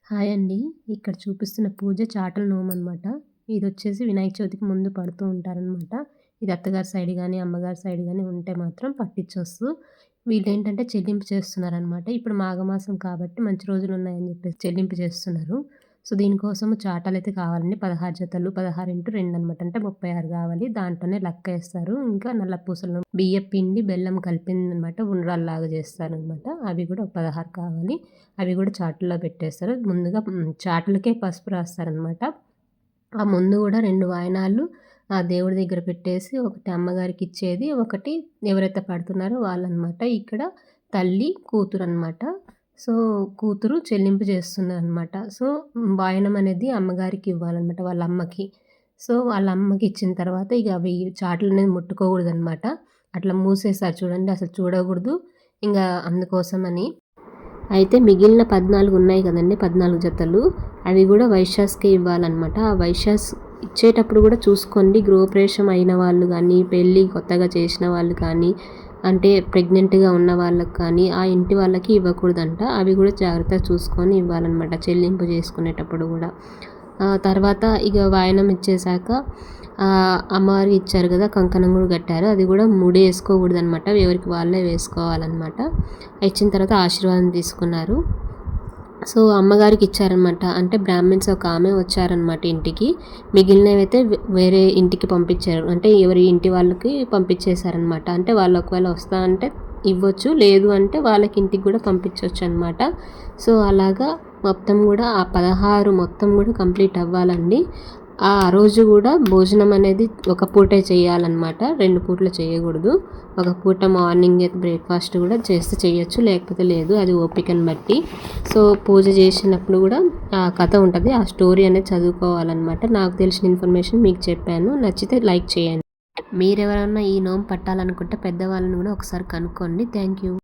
Hi అండి. ఇక్కడ చూపిస్తున్న పూజ చాటల నోమనమాట. ఇదొచ్చేసి వినాయక చవితికి ముందు పడుతూ ఉంటారనమాట. ఇది అత్తగారి సైడ్ గాని, అమ్మగారి సైడ్ గాని ఉంటే మాత్రం పట్టించొస్తూ వీళ్ళేంటంటే చెల్లింపు చేస్తున్నారనమాట. ఇప్పుడు మాఘమాసం కాబట్టి మంచి రోజులున్నాయని జెప్పేసి చెల్లింపు చేస్తున్నారు. సో, దీనికోసము చాటలయితే కావాలండి. 16 జతలు 16 ఇంటూ 2 అనమాట. అంటే 36 గావాలి. దాంట్లోనే లక్కేస్తారు. ఇంకా నల్ల పూసలు, బియ్యపు పిండి, బెల్లం కలిపిందనమాట. ఉండ్రాల్లాగా చేస్తారనమాట. అవి గూడా ఒక 16 కావాలి. అవి గూడా చాటుల్లో పెట్టేస్తారు. ముందుగా చాటులకే పసుపు రాస్తారనమాట. ఆ ముందు గూడా 2 వాయనాలు ఆ దేవుడి దగ్గర పెట్టేసి, ఒకటి అమ్మగారికిచ్చేది, ఒకటి ఎవరైతే పడుతున్నారో వాళ్ళనమాట. ఇక్కడ తల్లి, కూతురనమాట. సో, కూతురు చెల్లింపు చేస్తుందనమాట. సో, వాయనం అనేది అమ్మగారికి ఇవ్వాలనమాట వాళ్ళ అమ్మకి. సో, వాళ్ళ అమ్మకిచ్చిన తర్వాత ఇక అవి చాటులనేది ముట్టుకోకూడదనమాట. అట్లా మూసేశారు చూడండి. అసలు చూడకూడదు. ఇంగా అందుకోసమని. అయితే మిగిలిన 14 ఉన్నాయి కదండీ! 14 జతలు. అవి గూడా వైశ్యాస్‌కే ఇవ్వాలనమాట. ఆ వైశ్యాస్ ఇచ్చేటప్పుడు గూడా చూసుకోండి. గృహప్రవేశం అయిన వాళ్ళు గానీ, పెళ్లి కొత్తగా చేసిన వాళ్ళు కానీ, అంటే ప్రెగ్నెంట్‌గా ఉన్న వాళ్ళకి కానీ, ఆ ఇంటి వాళ్ళకి ఇవ్వకూడదంట. అవి గూడా జాగ్రత్తగా చూసుకొని ఇవ్వాలనమాట చెల్లింపు చేసుకునేటప్పుడు గూడా. తర్వాత ఇక వాయనం ఇచ్చేశాక అమ్మవారికి ఇచ్చారు కదా! కంకణం కూడా కట్టారు. అది కూడా ముడేసుకోకూడదనమాట. ఎవరికి వాళ్ళే వేసుకోవాలనమాట. ఇచ్చిన తర్వాత ఆశీర్వాదం తీసుకున్నారు. సో, అమ్మగారికి ఇచ్చారనమాట. అంటే బ్రాహ్మిన్స్ ఒక ఆమె వచ్చారనమాట ఇంటికి. మిగిలినవైతే వేరే ఇంటికి పంపించారు. అంటే ఎవరి ఇంటి వాళ్ళకి పంపించేశారనమాట. అంటే వాళ్ళు ఒకవేళ వస్తా అంటే ఇవ్వచ్చు. లేదు అంటే వాళ్ళకి ఇంటికి కూడా పంపించొచ్చు అనమాట. సో, అలాగా మొత్తం కూడా ఆ 16 మొత్తం కూడా కంప్లీట్ అవ్వాలండి. ఆ రోజు కూడా భోజనం అనేది ఒక పూటే చేయాలన్నమాట. 2 పూటలు చేయకూడదు. ఒక పూట మార్నింగే బ్రేక్‌ఫాస్ట్ కూడా చేస్తే చేయొచ్చు. లేకపోతే లేదు. అది ఓపికని బట్టి. సో, పూజ చేసినప్పుడు కూడా ఆ కథ ఉంటది. ఆ స్టోరీ అనేది చదువుకోవాలన్నమాట. నాకు తెలిసిన ఇన్ఫర్మేషన్ మీకు చెప్పాను. నచ్చితే లైక్ చేయండి. మీరెవరన్నా ఈ నోము పట్టాలనుకుంటే పెద్దవాళ్ళని కూడా ఒకసారి కనుక్కోండి. Thank you.